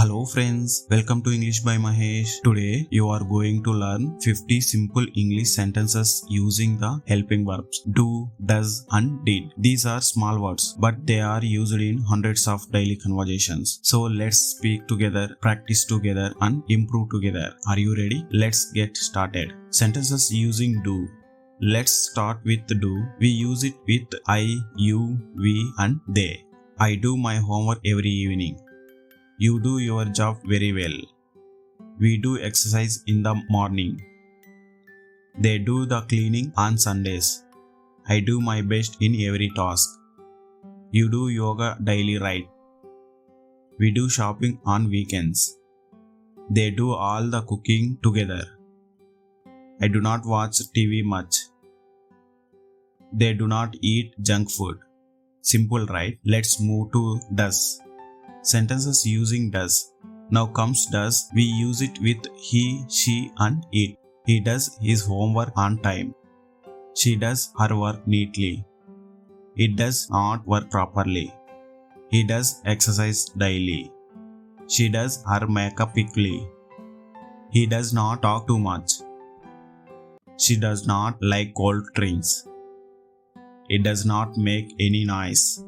Hello friends, welcome to English by Mahesh. Today you are going to learn 50 simple English sentences using the helping verbs do, does and did. These are small words but they are used in hundreds of daily conversations. So let's speak together, practice together and improve together. Are you ready? Let's get started. Sentences using do. Let's start with do. We use it with I, you, we and they. I do my homework every evening. You do your job very well. We do exercise in the morning. They do the cleaning on Sundays. I do my best in every task. You do yoga daily, right? We do shopping on weekends. They do all the cooking together. I do not watch TV much. They do not eat junk food. Simple, right? Let's move to does. Sentences using does. Now comes does. We use it with he, she and it. He does his homework on time. She does her work neatly. It does not work properly. He does exercise daily. She does her makeup quickly. He does not talk too much. She does not like cold drinks. It does not make any noise.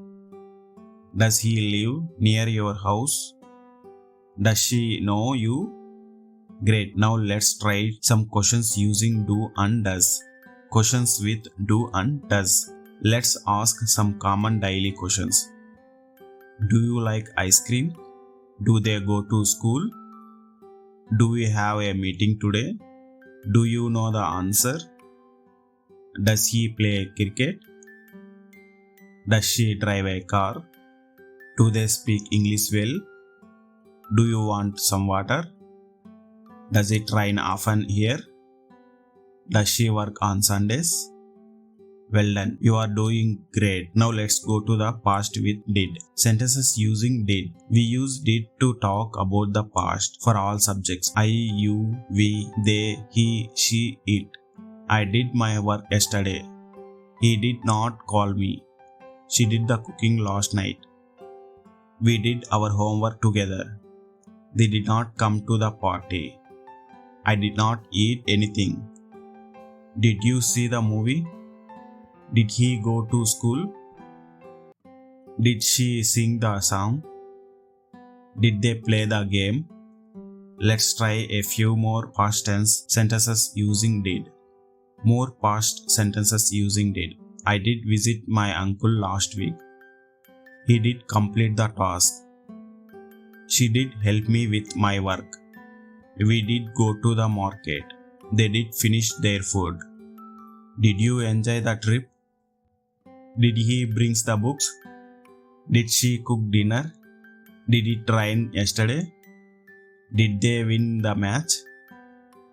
Does he live near your house? Does she know you? Great. Now let's try some questions using do and does. Questions with do and does. Let's ask some common daily questions. Do you like ice cream? Do they go to school? Do we have a meeting today? Do you know the answer? Does he play cricket? Does she drive a car? Do they speak English well? Do you want some water? Does it rain often here? Does she work on Sundays? Well done, you are doing great. Now let's go to the past with did. Sentences using did. We use did to talk about the past for all subjects. I, you, we, they, he, she, it. I did my work yesterday. He did not call me. She did the cooking last night. We did our homework together. They did not come to the party. I did not eat anything. Did you see the movie? Did he go to school? Did she sing the song? Did they play the game? Let's try a few more past tense sentences using did. More past sentences using did. I did visit my uncle last week. He did complete the task. She did help me with my work. We did go to the market. They did finish their food. Did you enjoy the trip? Did he bring the books? Did she cook dinner? Did it rain yesterday? Did they win the match?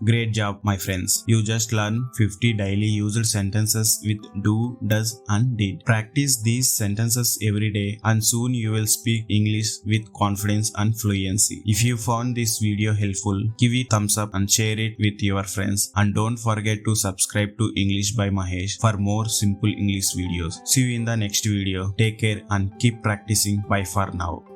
Great job, my friends. You just learned 50 daily used sentences with do, does and did. Practice these sentences every day and soon you will speak English with confidence and fluency. If you found this video helpful, give it thumbs up and share it with your friends. And don't forget to subscribe to English by Mahesh for more simple English videos. See you in the next video. Take care and keep practicing. Bye for now.